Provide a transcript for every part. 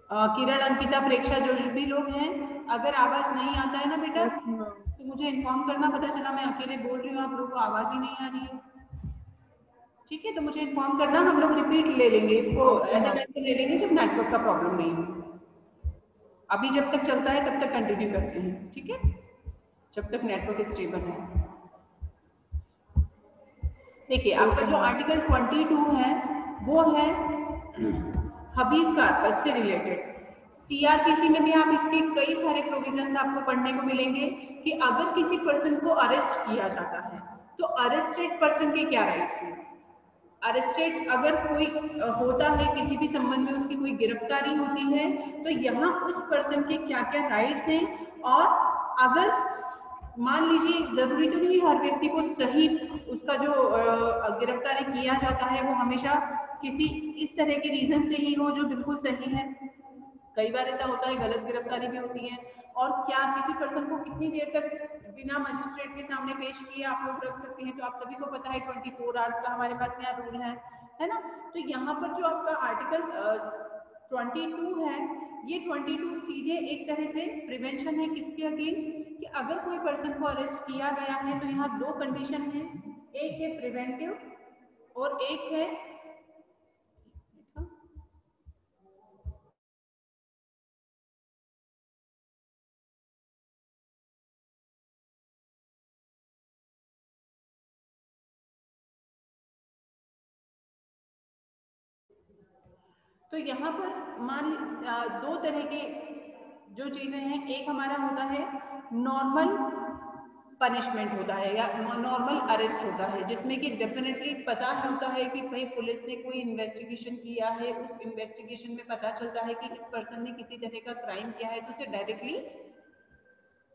किरण, अंकिता, प्रेक्षा, जो भी लोग हैं, अगर आवाज नहीं आता है ना बेटा तो मुझे इन्फॉर्म करना। पता चला मैं अकेले बोल रही हूँ, आप लोगों को आवाज ही नहीं आ रही है, ठीक है? तो मुझे इन्फॉर्म करना, हम लोग रिपीट ले लेंगे इसको, ऐसे टाइम पे ले लेंगे जब नेटवर्क का प्रॉब्लम नहीं हो। अभी जब तक चलता है तब तक कंटिन्यू करते हैं, ठीक है? जब तक नेटवर्क स्टेबल है। देखिए आपका जो आर्टिकल 22 है वो है हबीज कार्पस से रिलेटेड। सीआरपीसी में भी आप इसके कई सारे प्रोविजंस आपको पढ़ने को मिलेंगे कि अगर किसी पर्सन को अरेस्ट किया जाता है तो अरेस्टेड पर्सन के क्या राइट्स हैं। अरेस्टेड अगर कोई होता है, किसी भी संबंध में उसकी कोई गिरफ्तारी होती है, तो यहाँ उस पर्सन के क्या क्या राइट्स हैं। और अगर मान लीजिए, जरूरी तो नहीं हर व्यक्ति को सही उसका जो गिरफ्तारी किया जाता है वो हमेशा किसी इस तरह के रीजन से ही हो जो बिल्कुल सही है। कई बार ऐसा होता है गलत गिरफ्तारी भी होती है। और क्या किसी पर्सन को कितनी देर तक बिना मजिस्ट्रेट के सामने पेश किए आप लोग रख सकते हैं, तो आप सभी को पता है 24 आवर्स का हमारे पास क्या रूल है ना? तो यहाँ पर जो आपका आर्टिकल 22 है, ये 22 सीधे एक तरह से प्रिवेंशन है किसके अगेंस्ट, कि अगर कोई पर्सन को अरेस्ट किया गया है तो यहाँ दो कंडीशन है, एक है प्रिवेंटिव और एक है तो यहाँ पर मान दो तरह के जो चीजें हैं, एक हमारा होता है नॉर्मल पनिशमेंट होता है या नॉर्मल अरेस्ट होता है, जिसमें कि डेफिनेटली पता होता है कि भाई पुलिस ने कोई इन्वेस्टिगेशन किया है, उस इन्वेस्टिगेशन में पता चलता है कि इस पर्सन ने किसी तरह का क्राइम किया है, तो उसे डायरेक्टली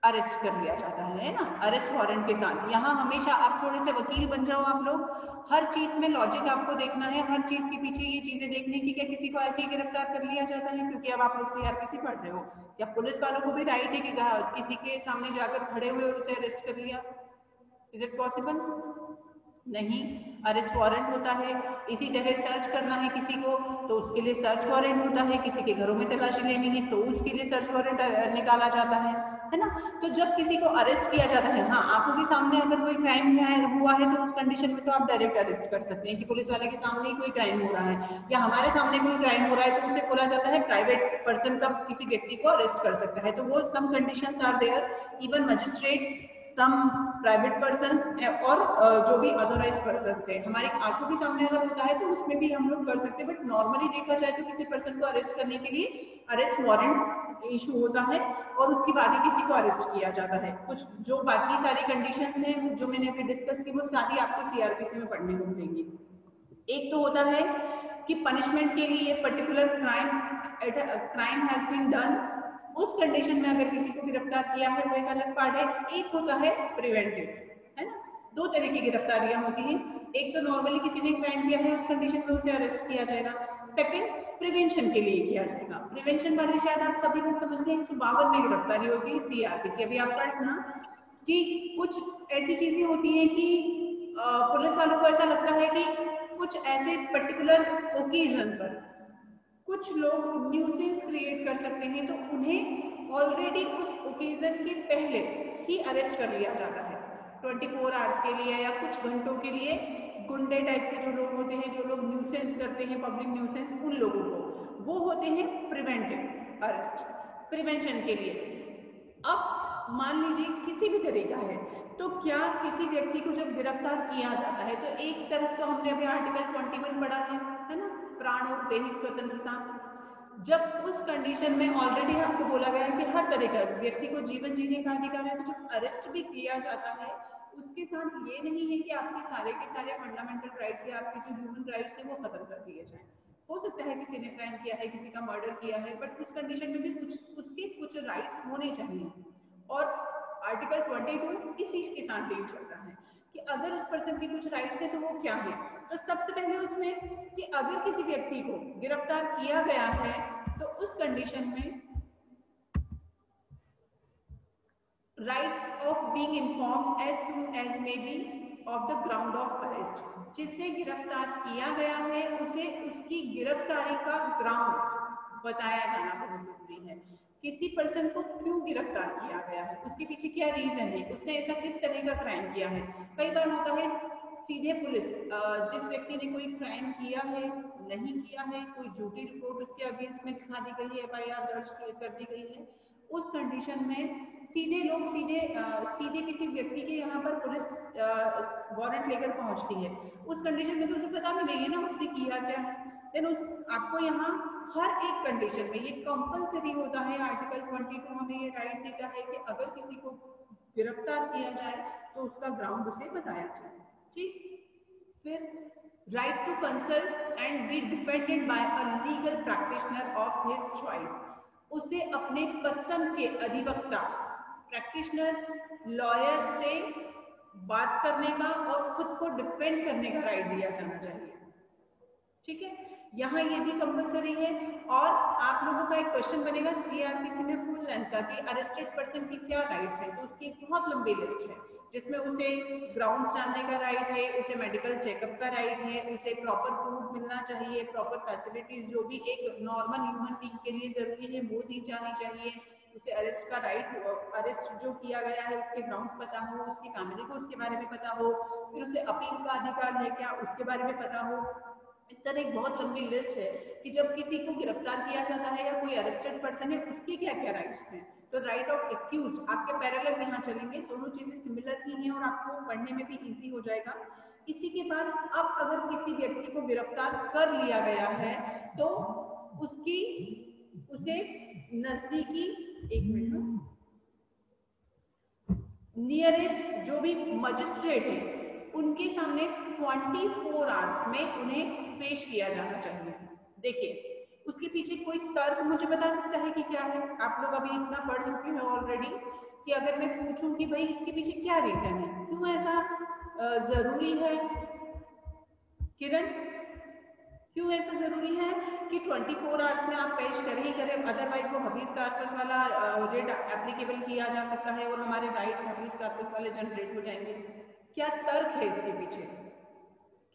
अरेस्ट कर लिया जाता है ना, अरेस्ट वारंट के साथ। यहाँ हमेशा आप थोड़े से वकील बन जाओ, आप लोग हर चीज में लॉजिक आपको देखना है, हर चीज के पीछे ये चीजें देखने की क्या किसी को ऐसे ही गिरफ्तार कर लिया जाता है क्योंकि अब आप लोग सीआरपीसी पढ़ रहे हो, या पुलिस वालों को भी राइट है कि किसी के सामने जाकर खड़े हुए और उसे अरेस्ट कर लिया? Is it possible? नहीं, अरेस्ट वारंट होता है। इसी तरह सर्च करना है किसी को तो उसके लिए सर्च वारंट होता है, किसी के घरों में तलाशी लेनी है तो उसके लिए सर्च वारंट निकाला जाता है ना? तो जब किसी को अरेस्ट किया जाता है, हाँ आंखों के सामने अगर कोई क्राइम हुआ है तो उस कंडीशन में तो आप डायरेक्ट अरेस्ट कर सकते हैं कि पुलिस वाले के सामने ही कोई क्राइम हो रहा है या हमारे सामने कोई क्राइम हो रहा है, तो उसे बोला जाता है प्राइवेट पर्सन कब किसी व्यक्ति को अरेस्ट कर सकता है। तो वो some conditions are there, even magistrate, some private person और जो भी अथोराइज पर्सन है, हमारी आंखों के सामने अगर होता है तो उसमें भी हम लोग कर सकते हैं। बट नॉर्मली देखा जाए तो किसी पर्सन को अरेस्ट करने के लिए अरेस्ट वारंट इशू होता है और उसके बाद ही किसी को अरेस्ट किया जाता है। कुछ जो बाकी सारी कंडीशंस हैं जो मैंने अभी डिस्कस की वो सारी आपको सीआरपीसी में पढ़ने को मिलेंगी। एक तो होता है कि पनिशमेंट के लिए particular crime has been done, उस कंडीशन में अगर किसी को गिरफ्तार किया है वो एक अलग पार्ट है। एक होता है प्रिवेंटिव, है ना? दो तरह की गिरफ्तारियां होती हैं, एक तो नॉर्मली किसी ने क्राइम किया है उस कंडीशन में उसे अरेस्ट किया जाएगा, सेकंड प्रिवेंशन के लिए किया जाएगा। प्रिवेंशन वाले शायद आप सभी लोग समझते हैं 152 में गिरफ्तारी होती है सीआरपीसी। अभी आप पढ़ना कि कुछ ऐसी चीजें होती हैं कि पुलिस वालों को ऐसा लगता है कि कुछ ऐसे पर्टिकुलर ओकेजन पर कुछ लोग न्यूसेंस क्रिएट कर सकते हैं, तो उन्हें ऑलरेडी उस ओकेजन के पहले ही अरेस्ट कर लिया जाता है 24 आवर्स के लिए या कुछ घंटों के लिए। गुंडे टाइप के जो लोग होते हैं, जो लोग न्यूसेंस करते हैं, पब्लिक न्यूसेंस, उन लोगों को वो होते हैं प्रिवेंटिव अरेस्ट, प्रिवेंशन के लिए। अब मान लीजिए किसी भी तरह का है, तो क्या किसी व्यक्ति को जब गिरफ्तार किया जाता है तो एक तरफ तो हमने अभी आर्टिकल 21 पढ़ा है ना, प्राण और दैहिक स्वतंत्रता। जब उस कंडीशन में ऑलरेडी आपको बोला गया है कि हर तरह का व्यक्ति को जीवन जीने का अधिकार है, तो जब अरेस्ट भी किया जाता है उसके साथ ये नहीं है कि आपके सारे के सारे फंडामेंटल राइट्स या आपके जो ह्यूमन राइट्स है वो खत्म कर दिए जाए। हो सकता है किसी ने क्राइम किया है, किसी का मर्डर किया है, बट उस कंडीशन में भी कुछ उसके कुछ राइट्स होने चाहिए। और आर्टिकल 22 इसी के साथ डील करता है कि अगर उस पर्सन के कुछ राइट्स है तो वो क्या है। तो सबसे पहले उसमें कि अगर किसी व्यक्ति को गिरफ्तार किया गया है तो उस कंडीशन में right of being informed as soon as may be of the ground of arrest. जिससे गिरफ्तार किया गया है उसे उसकी गिरफ्तारी का ग्राउंड बताया जाना बहुत जरूरी है। किसी पर्सन को क्यों गिरफ्तार किया गया है, उसके पीछे क्या रीजन है, उसने ऐसा किस तरह का क्राइम किया है। कई बार होता है सीधे पुलिस जिस व्यक्ति ने कोई क्राइम किया है नहीं किया है, कोई झूठी रिपोर्ट उसके अगेंस्ट में दिखा दी गई है, एफआईआर दर्ज कर दी गई है, उस कंडीशन में सीधे लोग सीधे किसी व्यक्ति के यहाँ पर पुलिस वारंट लेकर पहुंचती है। उस कंडीशन में तो उसे पता भी नहीं है ना उसने किया क्या है। देन आपको यहाँ हर एक कंडीशन में ये कंपलसरी होता है, आर्टिकल 22 हमें ये राइट देता है कि अगर किसी को गिरफ्तार किया जाए तो उसका ग्राउंड उसे बताया जाए। ठीक, फिर right to consult and be depended by a legal practitioner of his choice, उसे अपने पसंद के अधिवक्ता प्रैक्टिशनर लॉयर से बात करने का और खुद को डिपेंड करने का राइट दिया जाना चाहिए। ठीक है, यहाँ ये भी कंपलसरी है। और आप लोगों का एक क्वेश्चन बनेगा सीआरपीसी में फुल लेंथ का कि अरेस्टेड पर्सन की क्या राइट्स हैं, तो उसकी एक बहुत लंबी लिस्ट है जिसमें उसे ग्राउंड्स जानने का राइट है, उसे मेडिकल चेकअप का राइट है, उसे प्रॉपर फूड मिलना चाहिए, प्रॉपर फैसिलिटीज जो भी एक नॉर्मल ह्यूमन बीइंग के लिए जरूरी है वो दी जानी चाहिए, उसे अरेस्ट का राइट, अरेस्ट जो किया गया है उसके ग्राउंड्स पता हो, उसकी फैमिली को उसके बारे में पता हो, फिर उसे अपील का अधिकार है क्या उसके बारे में पता हो। इस तरह एक बहुत लंबी लिस्ट है कि जब किसी को गिरफ्तार किया जाता है या कोई अरेस्टेड पर्सन है उसके क्या क्या राइट्स हैं। तो राइट ऑफ एक्यूज आपके पैरेलल यहाँ चलेंगे, दोनों चीजें सिमिलर ही हैं और आपको पढ़ने में भी इजी हो जाएगा। इसी के बाद अब अगर किसी व्यक्ति को गिरफ्तार कर लिया गया है तो उसे नजदीकी, एक मिनट, नियरेस्ट जो भी मजिस्ट्रेट है उनके सामने 24 आवर्स में उन्हें पेश किया जाना चाहिए। देखिए उसके पीछे कोई तर्क मुझे बता सकता है कि क्या है। आप लोग अभी इतना पढ़ चुके हैं ऑलरेडी कि अगर मैं पूछूं कि भाई इसके पीछे क्या रीजन है, क्यों ऐसा जरूरी है, किरण क्यों ऐसा जरूरी है कि 24 आवर्स में आप पेश करें ही करें, अदरवाइज वो हबीज कार्पस वाला रेट एप्लीकेबल किया जा सकता है और हमारे राइट्स हबीज कार्पस वाले जनरेट हो जाएंगे। क्या तर्क है इसके पीछे,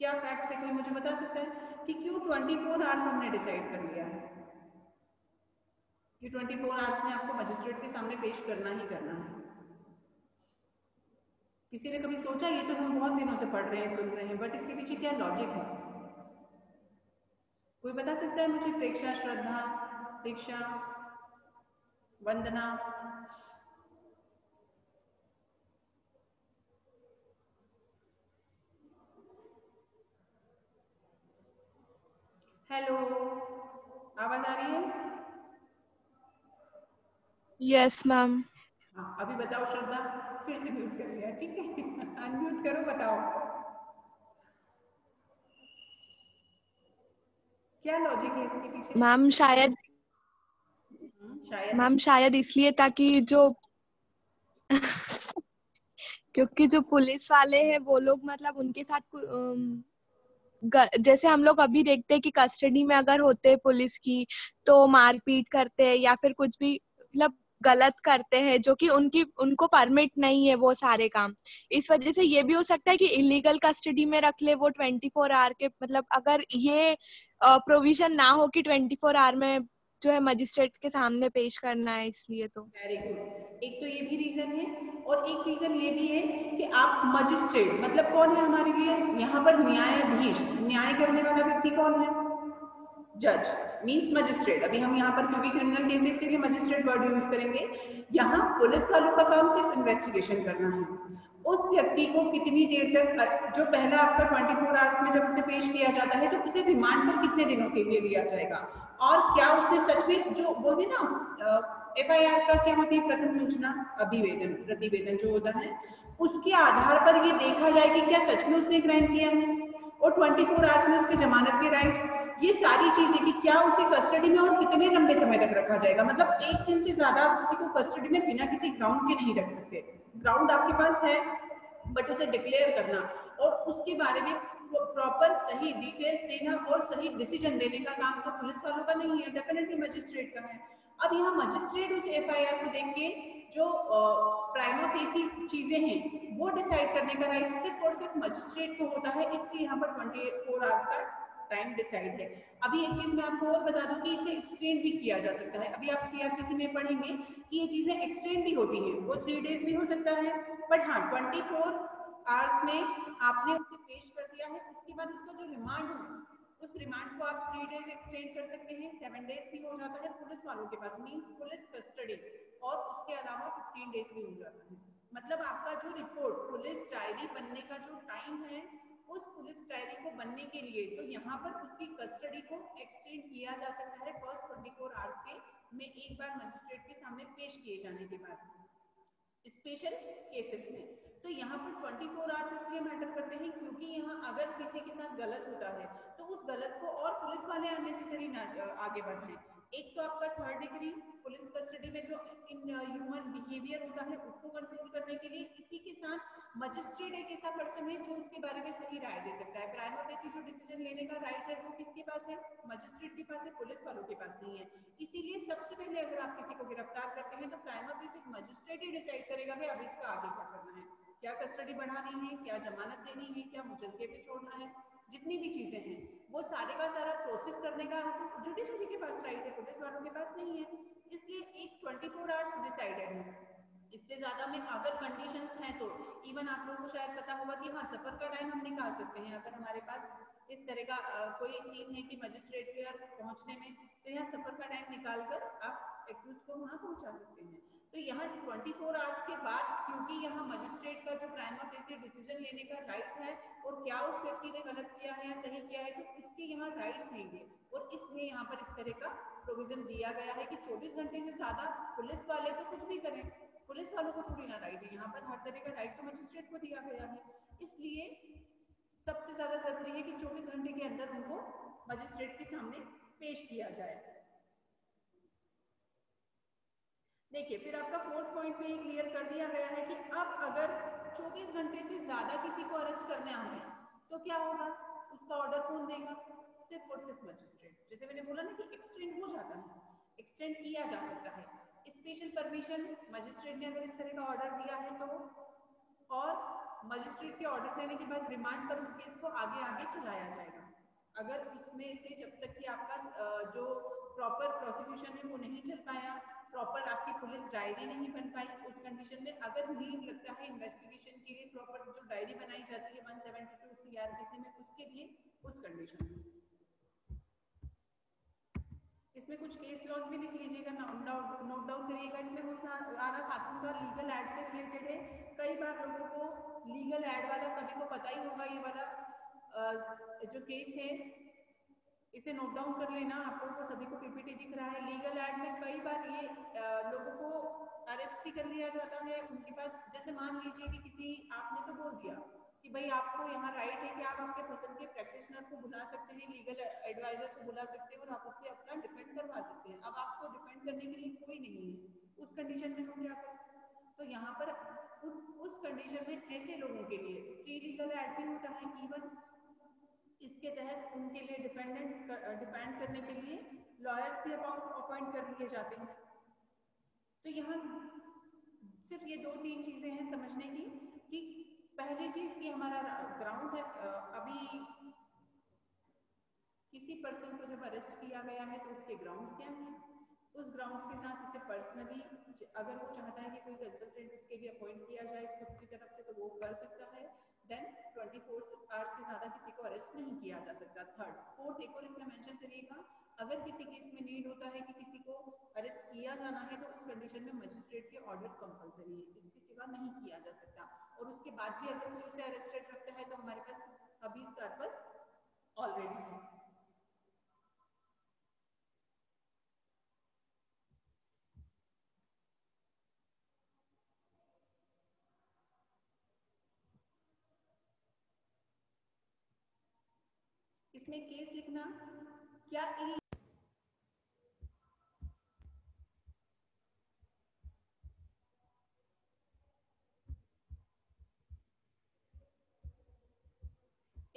क्या फैक्ट्स है, कोई मुझे बता सकता है कि क्यों 24 आवर्स हमने डिसाइड कर लिया है कि 24 आवर्स में आपको मजिस्ट्रेट के सामने पेश करना ही करना है। किसी ने कभी सोचा? ये तो हम बहुत दिनों से पढ़ रहे हैं सुन रहे हैं, बट इसके पीछे क्या लॉजिक है, कोई बता सकता है मुझे? प्रेक्षा, श्रद्धा, दीक्षा, वंदना, हेलो, आवाज आ रही है? Yes ma'am. हाँ अभी बताओ श्रद्धा, फिर से म्यूट कर लिया, ठीक है अनम्यूट करो, बताओ क्या लॉजिक है इसके पीछे? मैम शायद इसलिए ताकि जो क्योंकि जो पुलिस वाले हैं वो लोग मतलब उनके साथ जैसे हम लोग अभी देखते हैं कि कस्टडी में अगर होते हैं पुलिस की तो मारपीट करते हैं या फिर कुछ भी मतलब गलत करते हैं जो कि उनको परमिट नहीं है वो सारे काम। इस वजह से ये भी हो सकता है कि इलीगल कस्टडी में रख ले वो 24 आवर के, मतलब अगर ये प्रोविजन ना हो कि 24 आवर में जो है मजिस्ट्रेट के सामने पेश करना है, इसलिए तो। वेरी गुड, एक तो ये भी रीजन है और एक रीजन ये भी है कि आप मजिस्ट्रेट मतलब कौन है हमारे लिए यहाँ पर? न्यायाधीश, न्याय करने वाला व्यक्ति कौन है? जज मीन्स मजिस्ट्रेट। अभी हम यहाँ पर क्योंकि क्रिमिनल केसेस के लिए मजिस्ट्रेट वर्ड यूज करेंगे, यहाँ पुलिस वालों का काम सिर्फ इन्वेस्टिगेशन करना है। उस व्यक्ति को कितनी देर तक, जो पहला आपका 24 आवर्स में जब उसे पेश किया जाता है तो उसे रिमांड पर कितने दिनों के लिए लिया जाएगा, और क्या उसने सच में जो बोलते ना एफआईआर का क्या होती है, प्रथम सूचना अभिवेदन प्रतिवेदन जो होता है, उसके आधार पर ये देखा जाए कि क्या सच में उसने क्राइम किया है, और 24 आवर्स में उसके जमानत के राइट, ये सारी चीजें कि क्या उसे कस्टडी में और कितने लंबे समय तक रखा जाएगा। मतलब एक दिन से ज्यादा आप किसी को कस्टडी में बिना किसी ग्राउंड के नहीं रख सकते। ग्राउंड आपके पास है बट उसे डिक्लेयर करना और उसके बारे में प्रॉपर सही डिटेल्स देना और सही डिसीजन देने का काम तो पुलिस वालों का नहीं है, डेफिनेटली मजिस्ट्रेट का है। अब यहाँ मजिस्ट्रेट उस एफआईआर को देख के जो प्राइमा फेसी चीजें हैं वो डिसाइड करने का राइट सिर्फ और सिर्फ मजिस्ट्रेट को होता है, इसलिए यहाँ पर 24 आवर्स का टाइम डिसाइड है। अभी एक चीज मैं आपको और बता दूं कि इसे एक्सटेंड भी किया जा सकता है। अभी आप सीआरपीसी में पढ़ेंगे कि ये चीजें एक्सटेंड भी होती हैं, वो 3 डेज भी हो सकता है, बट हाँ 24 आवर्स में आपने उसे पेश कर दिया है, उसके बाद उसका जो रिमांड हो उस रिमांड को आप 3 डेज एक्सटेंड कर सकते हैं, 7 डेज भी हो जाता है पुलिस वालों के पास, मींस पुलिस कस्टडी, और उसके अलावा 15 डेज भी हो जाता है। मतलब आपका जो रिपोर्ट पुलिस डायरी बनने का जो टाइम है, उस पुलिस डायरी को बनने के लिए तो यहाँ पर उसकी कस्टडी को एक्सटेंड किया जा सकता है फर्स्ट 24 आवर्स के में एक बार मजिस्ट्रेट के सामने पेश किए जाने के बाद स्पेशल केसेस में। तो यहाँ पर 24 आवर्स इसलिए मैटर करते हैं क्योंकि यहाँ अगर किसी के साथ गलत होता है तो उस गलत को और पुलिस वाले अननेसेसरी आगे बढ़ाएं। एक तो आपका 3rd डिग्री पुलिस कस्टडी में जो इन ह्यूमन बिहेवियर होता है उसको कंट्रोल करने के लिए, इसी के साथ मजिस्ट्रेट एक ऐसा पर्सन है जो उसके बारे में सही राय दे सकता है। प्राइमा फेसी जो डिसीजन लेने का राइट है वो किसके पास है? मजिस्ट्रेट के पास है, पुलिस वालों के पास नहीं है। इसीलिए सबसे पहले अगर आप किसी को गिरफ्तार करते हैं तो प्राइमा फेसी मजिस्ट्रेट ही डिसाइड करेगा कि अब इसका आगे क्या करना है, क्या कस्टडी बढ़ानी है, क्या जमानत देनी है, क्या मुचलके पे छोड़ना है, जितनी भी चीजें हैं वो सारे का सारा प्रोसेस करने का जुडिशरी के पास राइट है, पुलिस वालों के पास नहीं है। इसलिए एक 24 आवर्स डिसाइडेड है। इससे ज्यादा में अगर कंडीशंस हैं तो इवन आप लोगों को शायद पता होगा कि हाँ सफर का टाइम हम निकाल सकते हैं। अगर हमारे पास इस तरह का कोई सीन है कि मजिस्ट्रेट के पहुंचने में, तो यहाँ सफर का टाइम निकाल कर आप एक्यूज को वहां पहुंचा सकते हैं। तो यहाँ 24 आवर्स के बाद क्योंकि यहाँ मजिस्ट्रेट का जो प्राइमा फेसी डिसीजन लेने का राइट है और क्या उस व्यक्ति ने गलत किया है या सही किया है तो उसके यहाँ राइट्स हैं, और इसलिए यहाँ पर इस तरह का प्रोविजन दिया गया है कि 24 घंटे से ज्यादा पुलिस वाले तो कुछ भी करें, पुलिस वालों को थोड़ी ना राइट है, यहाँ पर हर तरह का राइट तो मजिस्ट्रेट को दिया गया है। इसलिए सबसे ज्यादा जरूरी है कि 24 घंटे के अंदर उनको मजिस्ट्रेट के सामने पेश किया जाए। देखिए फिर आपका 4th पॉइंट में क्लियर कर दिया गया है कि अब अगर 24 घंटे से ज्यादा किसी को अरेस्ट करने आए तो क्या होगा, उसका ऑर्डर कौन देगा? सिर्फ और सिर्फ मजिस्ट्रेट। जैसे मैंने बोला ना कि एक्सटेंड हो जाता है, एक्सटेंड किया जा सकता है, स्पेशल परमिशन मजिस्ट्रेट ने अगर इस तरह का ऑर्डर दिया है तो, और मजिस्ट्रेट के ऑर्डर देने के बाद रिमांड पर उस केस को आगे आगे चलाया जाएगा। अगर उसमें से जब तक कि आपका जो प्रॉपर प्रोसिक्यूशन है वो नहीं चल पाया, प्रॉपर आपकी पुलिस डायरी नहीं बन पाई, उस कंडीशन में अगर नीड लगता है इन्वेस्टिगेशन के लिए प्रॉपर जो डायरी बनाई जाती है 172 सीआरपीसी में, उसके लिए उस कंडीशन में इसमें कुछ केस लॉज भी लिख लीजिएगा, नोट डाउन करिएगा। इसमें आरा खातून का लीगल एड से रिलेटेड है। कई बार लोगों को लीगल एड वाला सभी को पता ही होगा, ये वाला जो केस है इसे नोट डाउन कर लेना। आप लोगों को सभी को पीपीटी दिख रहा है। लीगल एड में कई बार ये लोगों को अरेस्ट भी कर लिया जाता है उनके पास। जैसे मान लीजिए कि किसी आपने तो बोल दिया कि भाई आपको यहाँ राइट है कि आप आपके पसंद के प्रैक्टिशनर को बुला सकते हैं, लीगल एडवाइजर को बुला सकते हैं और आप उससे अपना डिफेंड करवा सकते हैं। अब आपको डिफेंड करने के लिए कोई नहीं है, उस कंडीशन में हम क्या करें? तो यहाँ पर उस कंडीशन में ऐसे लोगों के लिए फ्री लीगल एड भी होता है। इवन इसके तहत उनके लिए डिपेंड करने के लिए लॉयर्स भी अपॉइंट कर लिए जाते हैं। तो यहाँ सिर्फ ये 2-3 चीजें हैं समझने की कि पहली चीज कि हमारा ग्राउंड है, अभी किसी पर्सन को जब अरेस्ट किया गया है तो उसके ग्राउंड्स क्या हैं, उस ग्राउंड्स के साथ उसे पर्सनली अगर वो चाहता है कि कोई कंसल्टेंट उसके लिए अपॉइंट किया जाए खुद की तरफ से तो वो कर सकता है। देन 24 आवर्स से ज्यादा किसी को अरेस्ट नहीं किया जा सकता। 3rd 4th एक और इसमें मेंशन करिएगा, अगर किसी केस में नीड होता है कि किसी को अरेस्ट किया जाना है तो उस कंडीशन में मजिस्ट्रेट के ऑर्डर कंपलसरी है, इसके सिवा नहीं किया जा सकता। और उसके बाद भी अगर कोई उसे अरेस्टेड रखता है तो हमारे पास अभी कार्पस ऑलरेडी है। इसमें केस लिखना क्या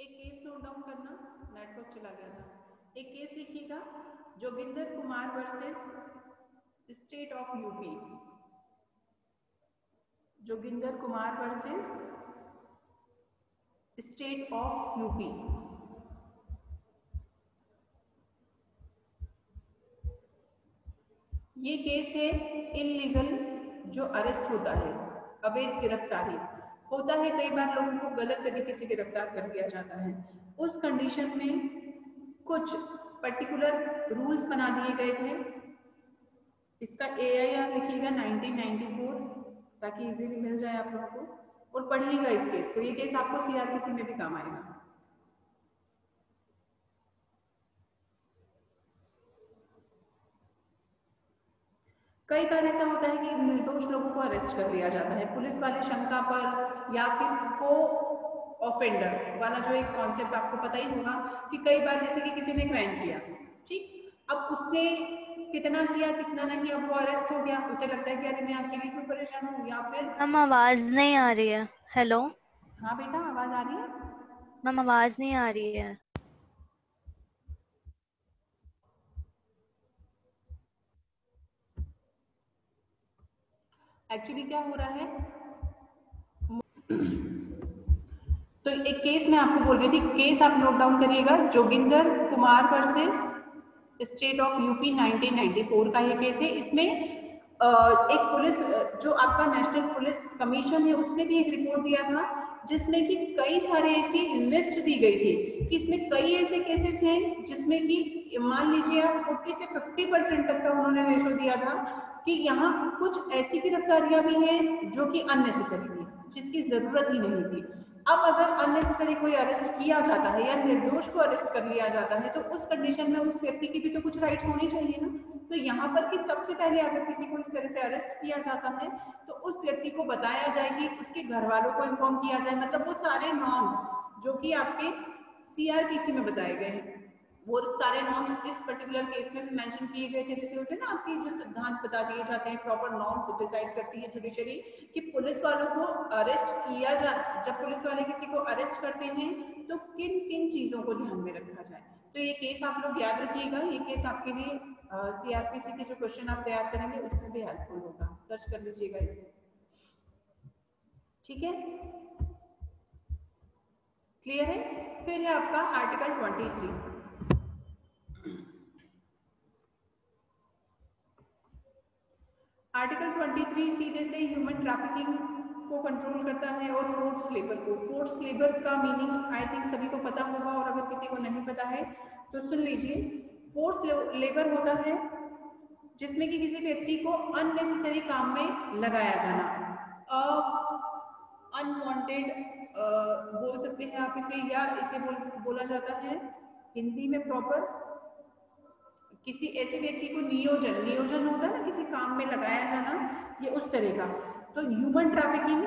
एक केस नोट डाउन करना, नेटवर्क चला गया था। एक केस लिखिएगा, Joginder Kumar versus state of UP. Joginder Kumar versus state of UP. ये केस है इलीगल जो अरेस्ट होता है, अवैध गिरफ्तारी होता है। कई बार लोगों को गलत तरीके से गिरफ्तार कर दिया जाता है। उस कंडीशन में कुछ पर्टिकुलर रूल्स बना दिए गए थे। इसका AIR लिखिएगा 1994 ताकि इजीली मिल जाए आप लोगों को, और पढ़िएगा इस केस को। ये केस आपको CRPC में भी काम आएगा। कई बार ऐसा होता है कि निर्दोष लोगों को अरेस्ट कर लिया जाता है पुलिस वाले शंका पर, या फिर को ऑफेंडर वाला जो एक कॉन्सेप्ट आपको पता ही होगा कि कई बार जैसे कि किसी ने क्राइम किया, ठीक, अब उसने कितना किया कितना नहीं, अब वो अरेस्ट हो गया, उसे लगता है कि अरे मैं आपके लिए क्यों परेशान हूँ, या फिर मैम आवाज नहीं आ रही है। हेलो हाँ बेटा आवाज आ रही है? मैम आवाज नहीं आ रही है। एक्चुअली क्या हो रहा है, तो एक केस मैं आपको बोल रही थी, केस आप नोट डाउन करिएगा, Joginder Kumar versus state of UP 1994 का ये केस है। इसमें एक पुलिस जो आपका नेशनल पुलिस कमीशन है उसने भी एक रिपोर्ट दिया था जिसमें कि कई सारे ऐसी लिस्ट दी गई थी कि इसमें कई ऐसे केसेस हैं जिसमें कि मान लीजिए आप 40 से 50% तक का उन्होंने रेशो दिया था कि यहाँ कुछ ऐसी गिरफ्तारियां भी हैं जो कि अननेसेसरी थी, जिसकी जरूरत ही नहीं थी। अब अगर अननेसेसरी कोई अरेस्ट किया जाता है या निर्दोष को अरेस्ट कर लिया जाता है तो उस कंडीशन में उस व्यक्ति की भी तो कुछ राइट्स होने चाहिए ना। तो यहाँ पर कि सबसे पहले अगर किसी को इस तरह से अरेस्ट किया जाता है तो उस व्यक्ति को बताया जाए कि उसके घर वालों को इन्फॉर्म किया जाए, मतलब वो सारे नॉर्म्स जो कि आपके CRPC में बताए गए हैं वो सारे नॉर्म्स इस पर्टिकुलर केस में भी मेंशन किए गए थे। जैसे होते हैं ना आपके जो सिद्धांत बता दिए जाते हैं, प्रॉपर नॉर्म्स डिसाइड करती है जुडिशरी कि पुलिस वालों को अरेस्ट किया जा, जब पुलिस वाले किसी को अरेस्ट करते हैं तो किन किन चीजों को ध्यान में रखा जाए। तो ये केस आप लोग याद रखिएगा, ये केस आपके लिए CRPC के जो क्वेश्चन आप तैयार करेंगे उसमें भी हेल्पफुल होगा, सर्च कर लीजिएगा इसे, ठीक है, क्लियर है। फिर है आपका आर्टिकल 23। आर्टिकल 23 सीधे से ह्यूमन ट्रैफिकिंग को कंट्रोल करता है और फोर्स लेबर को। फोर्स लेबर का मीनिंग आई थिंक सभी को पता होगा, और अगर किसी को नहीं पता है तो सुन लीजिए। फोर्स लेबर होता है जिसमें कि किसी व्यक्ति को अननेसेसरी काम में लगाया जाना, अनवांटेड बोल सकते हैं आप इसे, या इसे बोला जाता है हिंदी में प्रॉपर, किसी ऐसे व्यक्ति को नियोजन होता है ना किसी काम में लगाया जाना, ये उस तरह का। तो ह्यूमन ट्रैफिकिंग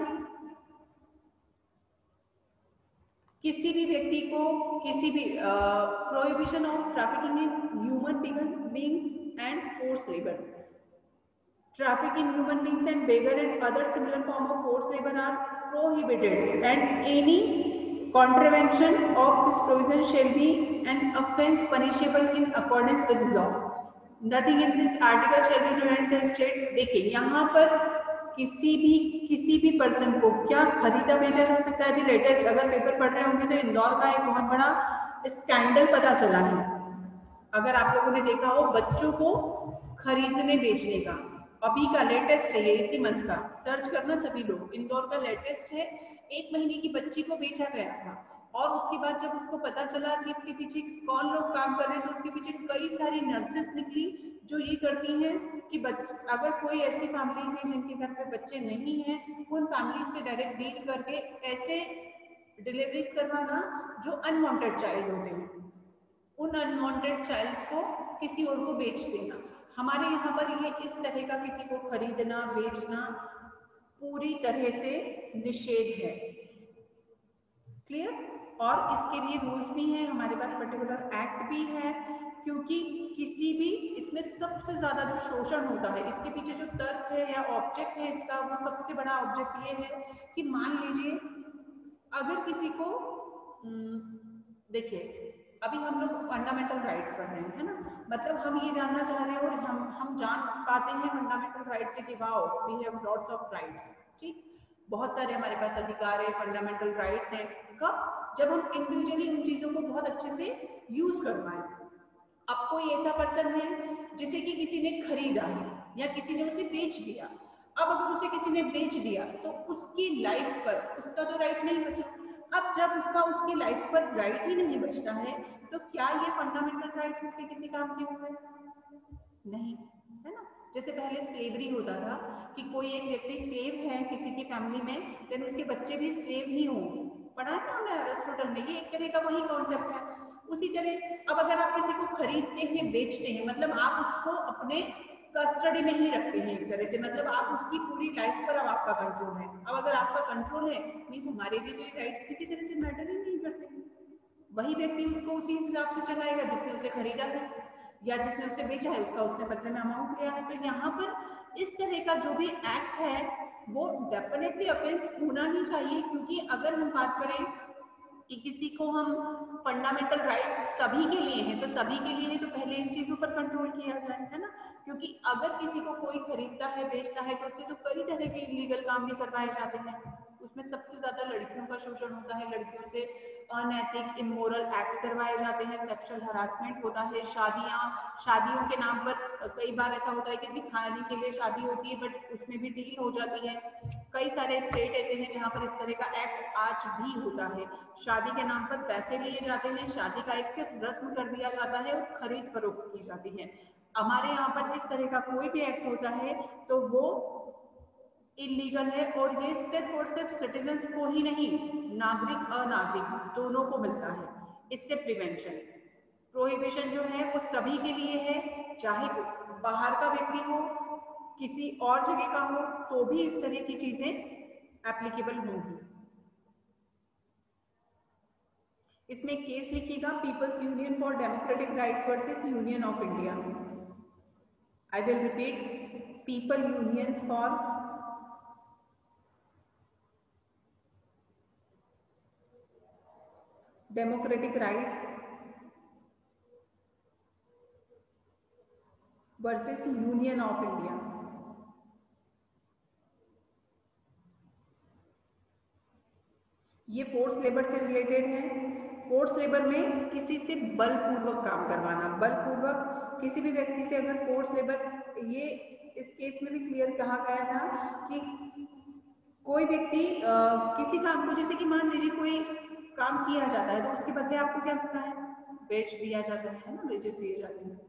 किसी भी व्यक्ति को किसी भी prohibition of trafficking in human beings and force labour. Traffic in human beings and beggar and other similar form of forced labor are prohibited, and any contravention of this provision shall be an offence punishable in accordance with law. Nothing in this article shall be prevent the state। देखिए यहाँ पर किसी भी person को क्या खरीदा बेचा जा सकता है। अभी लेटेस्ट अगर पेपर पढ़ रहे होंगे तो इंदौर का एक बहुत बड़ा स्कैंडल पता चला है, अगर आप लोगों ने देखा हो, बच्चों को खरीदने बेचने का। अभी का लेटेस्ट है ये, इसी मंथ का, सर्च करना सभी लोग, इंदौर का लेटेस्ट है। 1 महीने की बच्ची को बेचा गया था और उसके बाद जब उसको पता चला कि इसके पीछे कौन लोग काम कर रहे हैं तो उसके पीछे कई सारी नर्सेस निकली जो ये करती हैं कि अगर कोई ऐसी फैमिलीज हैं जिनके घर पे बच्चे नहीं हैं, उन फैमिलीज से डायरेक्ट डील करके ऐसे डिलीवरीज करवाना जो अनवांटेड चाइल्ड होते हैं, उन अनवांटेड चाइल्ड को किसी और को बेच देना। हमारे यहाँ पर ये इस तरह का किसी को खरीदना बेचना पूरी तरह से निषेध है, क्लियर। और इसके लिए रूल्स भी हैं, हमारे पास पर्टिकुलर एक्ट भी है, क्योंकि किसी भी इसमें सबसे ज्यादा जो शोषण होता है इसके पीछे जो तर्क है या ऑब्जेक्ट है इसका, वो सबसे बड़ा ऑब्जेक्ट ये है कि मान लीजिए अगर किसी को देखिए अभी हम लोग फंडामेंटल राइट्स पढ़ रहे हैं, है ना, मतलब हम ये जानना चाह रहे हैं और हम जान पाते हैं फंडामेंटल राइट्स से कि wow we have lots of rights, ठीक, बहुत सारे हमारे पास अधिकार है, फंडामेंटल राइट्स हैं। कब? जब हम इंडिविजुअली उन चीजों को बहुत अच्छे से यूज कर पाए। अब कोई ऐसा पर्सन है जिसे कि किसी ने खरीदा है, या किसी ने उसे बेच दिया। अब अगर उसे किसी ने बेच दिया तो उसकी लाइफ पर उसका तो राइट नहीं बचा। अब जब उसका उसकी लाइफ पर राइट ही नहीं बचता है तो क्या ये फंडामेंटल राइट्स उसके किसी काम के हुए? नहीं, है ना। जैसे पहले स्लेवरी होता था कि कोई एक व्यक्ति स्लेव है किसी की फैमिली में, देन उसके बच्चे भी स्लेव ही होंगे। पढ़ा है ना हमने अरिस्टोटल में, ये एक तरह का वही कॉन्सेप्ट है। उसी तरह अब अगर आप किसी को खरीदते हैं बेचते हैं, मतलब आप उसको अपने कस्टडी में ही रखते हैं एक तरह से, मतलब आप उसकी पूरी लाइफ पर अब आपका कंट्रोल है। अब अगर आपका कंट्रोल है मीन्स हमारे लिए तो राइट्स किसी तरह से मैटर ही नहीं करते। वही व्यक्ति उसको उसी हिसाब से चलाएगा जिसने उसे खरीदा है या जिसने उसे बेचा है, उसका उसने बदले में अमाउंट लिया है। तो यहाँ पर इस तरह का जो भी एक्ट है वो डेफिनेटली ऑफेंस होना ही चाहिए, क्योंकि अगर हम बात करें कि किसी को हम फंडामेंटल राइट सभी के लिए हैं तो सभी के लिए है तो पहले इन चीजों पर कंट्रोल किया जाए, है ना। क्योंकि अगर किसी को कोई खरीदता है बेचता है तो उससे तो कई तरह के इलीगल काम भी करवाए जाते हैं। उसमें सबसे ज्यादा लड़कियों का शोषण होता है, लड़कियों से अनैतिक इमोरल एक्ट करवाए जाते हैं, सेक्सुअल हरासमेंट होता है, शादियों के नाम पर कई बार ऐसा होता है कि दिखाने के लिए शादी होती है बट उसमें भी डील हो जाती है। कई सारे स्टेट ऐसे हैं जहाँ पर इस तरह का एक्ट आज भी होता है। शादी के नाम पर पैसे लिए जाते हैं, शादी का एक सिर्फ रस्म कर दिया जाता है और खरीद फरोख्त की जाती है। हमारे यहाँ पर इस तरह का कोई भी एक्ट होता है तो वो इलीगल है, और ये सिर्फ और सिर्फ सिटीजन्स को ही नहीं, नागरिक अनागरिक दोनों को मिलता है। इससे प्रिवेंशन प्रोहिबिशन जो है वो सभी के लिए है, चाहे बाहर का व्यक्ति हो किसी और जगह का हो तो भी इस तरह की चीजें एप्लीकेबल होंगी। इसमें केस लिखिएगा, peoples union for democratic rights versus union of India. I will repeat, people unions for democratic rights versus union of India. ये फोर्स लेबर से रिलेटेड है। फोर्स लेबर में किसी से बलपूर्वक काम करवाना, बलपूर्वक किसी भी व्यक्ति से अगर फोर्स लेबर, ये इस केस में भी क्लियर कहा गया था कि कोई व्यक्ति किसी काम को, जैसे कि मान लीजिए कोई काम किया जाता है तो उसके बदले आपको क्या मिलता है, वेज दिया जाता है ना, वेजेस दिए जाते हैं।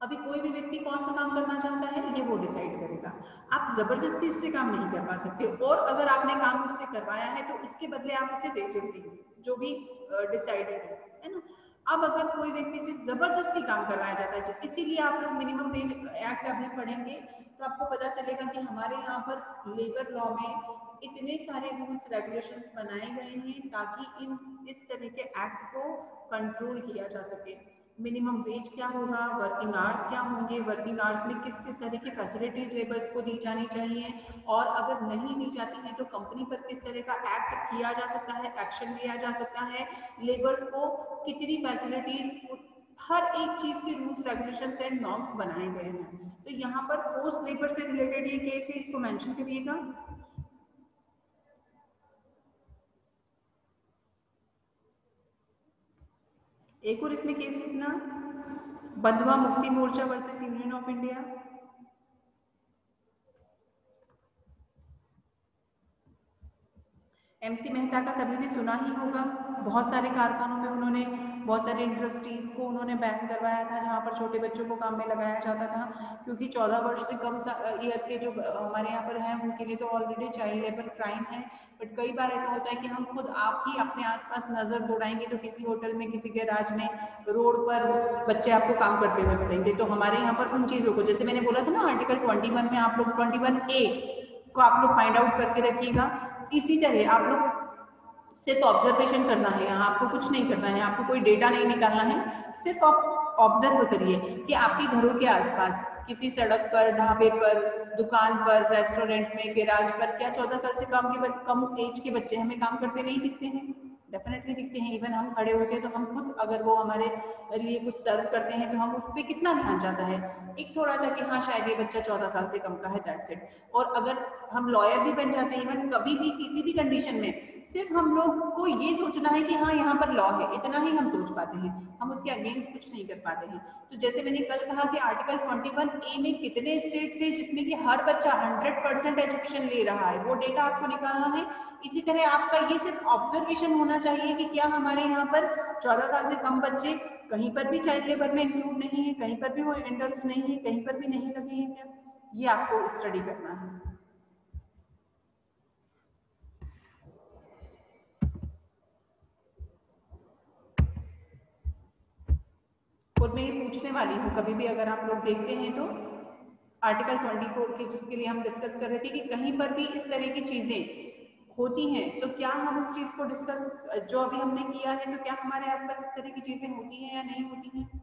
अभी कोई भी व्यक्ति कौन सा काम करना चाहता है ये वो डिसाइड करेगा, आप जबरदस्ती उससे काम नहीं करवा सकते, और अगर आपने काम उससे करवाया है तो उसके बदले आप उसे वेजेस देंगे जो भी डिसाइडेड है ना। अब अगर कोई व्यक्ति से जबरदस्ती काम करवाया जाता है, इसीलिए आप लोग मिनिमम वेज एक्ट अभी पढ़ेंगे तो आपको पता चलेगा कि हमारे यहाँ पर लेबर लॉ में इतने सारे रूल्स रेगुलेशंस बनाए गए हैं ताकि इस तरह के एक्ट को कंट्रोल किया जा सके। मिनिमम वेज क्या होगा, वर्किंग आवर्स क्या होंगे, वर्किंग आवर्स में किस किस तरह की फैसिलिटीज लेबर्स को दी जानी चाहिए, और अगर नहीं दी जाती है तो कंपनी पर किस तरह का एक्ट किया जा सकता है, एक्शन लिया जा सकता है, लेबर्स को कितनी फैसिलिटीज, हर एक चीज के रूल्स रेगुलेशंस एंड नॉर्म्स बनाए गए हैं। तो यहाँ पर फोर्स लेबर से रिलेटेड ये केस है, इसको मेंशन करिएगा। एक और इसमें केस लिखना, Bandhua Mukti Morcha versus union of India. MC Mehta का सभी ने सुना ही होगा, बहुत सारे कारखानों में उन्होंने, बहुत सारे इंडस्ट्रीज को उन्होंने बैन करवाया था जहाँ पर छोटे बच्चों को काम में लगाया जाता था, क्योंकि 14 वर्ष से कम ईयर के जो हमारे यहाँ पर हैं उनके लिए तो ऑलरेडी चाइल्ड लेबर क्राइम है। बट कई बार ऐसा होता है कि हम खुद आप ही अपने आसपास नजर दौड़ाएंगे तो किसी होटल में, किसी गैराज में, रोड पर बच्चे आपको काम करते हुए मिलेंगे। तो हमारे यहाँ पर उन चीजों को, जैसे मैंने बोला था ना आर्टिकल 21 में आप लोग 21A को आप लोग फाइंड आउट करके रखिएगा। इसी तरह आप लोग सिर्फ ऑब्जर्वेशन करना है, यहाँ आपको कुछ नहीं करना है, आपको कोई डेटा नहीं निकालना है, सिर्फ आप ऑब्जर्व करिए कि आपके घरों के आसपास किसी सड़क पर, ढाबे पर, दुकान पर, रेस्टोरेंट में, गैराज पर क्या 14 साल से कम एज के बच्चे हमें काम करते नहीं दिखते हैं? डेफिनेटली दिखते हैं। इवन हम खड़े होते हैं तो हम खुद अगर वो हमारे लिए कुछ सर्व करते हैं तो हम उस पर कितना ध्यान जाता है, एक थोड़ा सा कि हाँ शायद ये बच्चा 14 साल से कम का है, दैट्स इट। और अगर हम लॉयर भी बन जाते हैं, इवन कभी भी किसी भी कंडीशन में सिर्फ हम लोग को ये सोचना है कि हाँ यहाँ पर लॉ है, इतना ही हम सोच पाते हैं, हम उसके अगेंस्ट कुछ नहीं कर पाते हैं। तो जैसे मैंने कल कहा कि आर्टिकल 21A में कितने स्टेट्स हैं जिसमें कि हर बच्चा 100% एजुकेशन ले रहा है, वो डेटा आपको निकालना है। इसी तरह आपका ये सिर्फ ऑब्जर्वेशन होना चाहिए कि क्या हमारे यहाँ पर 14 साल से कम बच्चे कहीं पर भी चाइल्ड लेबर में इंक्लूड नहीं है, कहीं पर भी वो इंडल्ज नहीं है, कहीं पर भी नहीं लगे हैं क्या, ये आपको स्टडी करना है। और मैं ये पूछने वाली हूँ, कभी भी अगर आप लोग देखते हैं तो आर्टिकल 24 के जिसके लिए हम डिस्कस कर रहे थे कि कहीं पर भी इस तरह की चीजें होती हैं तो क्या हम उस चीज को डिस्कस जो अभी हमने किया है तो क्या हमारे आसपास इस तरह की चीजें होती हैं या नहीं होती हैं?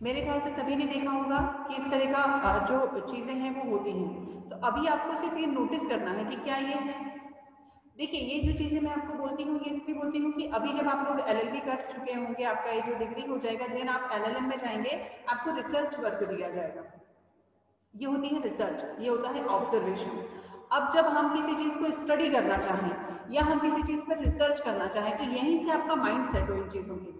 मेरे ख्याल से सभी ने देखा होगा कि इस तरह का जो चीजें हैं वो होती हैं। तो अभी आपको सिर्फ ये नोटिस करना है कि क्या ये है। देखिए ये जो चीजें मैं आपको बोलती हूँ ये इसलिए बोलती हूँ कि अभी जब आप लोग LLB कर चुके होंगे, आपका ये जो डिग्री हो जाएगा, देन आप LLM में जाएंगे, आपको रिसर्च वर्क दिया जाएगा। ये होती है रिसर्च, ये होता है ऑब्जर्वेशन। अब जब हम किसी चीज को स्टडी करना चाहें या हम किसी चीज पर रिसर्च करना चाहें तो यहीं से आपका माइंड सेट हो इन चीजों के लिए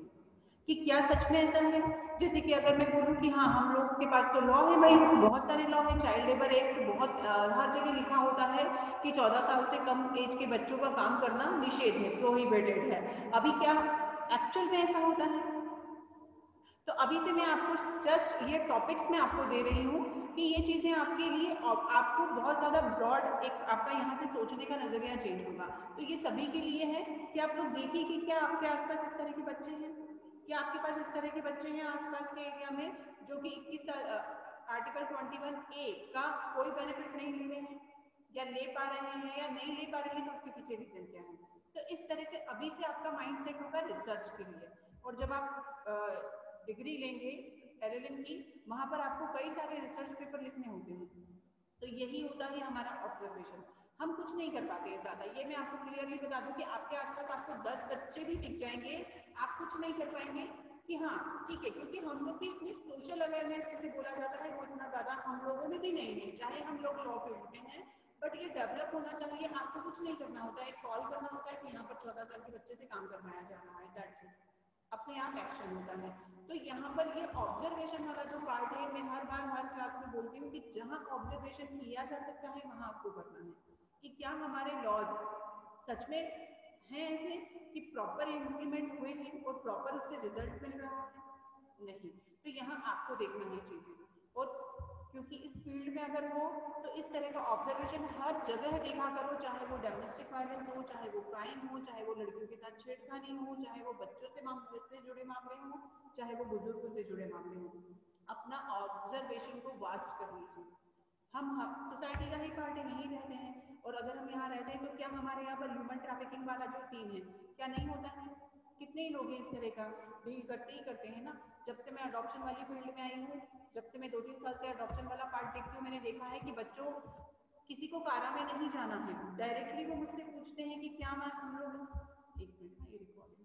कि क्या सच में ऐसा है। जैसे कि अगर मैं बोलूँ कि हाँ हम लोगों के पास तो लॉ है, भाई बहुत सारे लॉ है, चाइल्ड लेबर एक्ट बहुत हर जगह लिखा होता है कि 14 साल से कम एज के बच्चों का काम करना निषेध है, प्रोहिबिटेड है। अभी क्या एक्चुअल में ऐसा होता है? तो अभी से मैं आपको जस्ट ये टॉपिक्स में आपको दे रही हूँ कि ये चीजें आपके लिए आपको बहुत ज्यादा ब्रॉड एक आपका यहाँ से सोचने का नजरिया चेंज होगा। तो ये सभी के लिए है कि आप लोग देखिए कि क्या आपके आसपास इस तरह के बच्चे हैं, क्या आपके पास इस तरह के बच्चे हैं आसपास के एरिया में जो कि 21 साल आर्टिकल 21A का कोई बेनिफिट नहीं ले रहे हैं या ले पा रहे हैं या नहीं ले पा रहे हैं, तो उसके पीछे रीजन क्या है। तो इस तरह से अभी से आपका माइंड सेट होगा रिसर्च के लिए। और जब आप डिग्री लेंगे LLM की, वहां पर आपको कई सारे रिसर्च पेपर लिखने होते हैं। तो यही होता है हमारा ऑब्जर्वेशन। हम कुछ नहीं कर पाते हैं ज्यादा, ये मैं आपको क्लियरली बता दूं कि आपके आसपास आपको 10 बच्चे भी दिख जाएंगे, आप कुछ नहीं कर पाएंगे कि हाँ ठीक है, क्योंकि हम लोग भी इतनी सोशल अवेयरनेस जिसे बोला जाता है वो इतना ज्यादा हम लोगों में भी नहीं है, चाहे हम लोग लॉ फील्ड में हैं, बट ये डेवलप होना चाहिए। आपको कुछ नहीं करना होता है, कॉल करना होता है कि यहाँ पर 14 साल के बच्चे से काम करवाया जा रहा है, दैट्स इट, अपने आप एक्शन होता है। तो यहाँ पर ये ऑब्जर्वेशन वाला जो पार्ट है, मैं हर बार हर क्लास में बोलती हूँ कि जहाँ ऑब्जर्वेशन किया जा सकता है वहां आपको करना है कि क्या हमारे लॉज सच में हैं ऐसे कि प्रॉपर इम्प्लीमेंट हुए हैं और प्रॉपर उससे रिजल्ट मिल रहा है, नहीं। तो यहाँ आपको देखना है चीजें। और क्योंकि इस फील्ड में अगर हो तो इस तरह का ऑब्जर्वेशन हर जगह देखा करो, चाहे वो डोमेस्टिक वायलेंस हो, चाहे वो क्राइम हो, चाहे वो लड़कियों के साथ छेड़खानी हो, चाहे वो बच्चों से जुड़े मामले हो, चाहे वो बुजुर्गों से जुड़े मामले हो। अपना ऑब्जर्वेशन को वास्ट कर लीजिए। हम सोसाइटी का ही पार्ट है, यहीं रहते हैं, और अगर हम यहाँ रहते हैं तो क्या हमारे यहाँ पर ह्यूमन ट्रैफिकिंग वाला जो सीन है क्या नहीं होता है? कितने ही लोग हैं इस तरह का डील करते ही करते हैं ना। जब से मैं अडॉप्शन वाली फील्ड में आई हूँ, जब से मैं 2-3 साल से अडॉप्शन वाला पार्ट देखती हूँ, मैंने देखा है कि बच्चों किसी को कारा में नहीं जाना है, डायरेक्टली वो मुझसे पूछते हैं कि क्या मैं हम लोग, एक मिनट ना ये रिकॉर्ड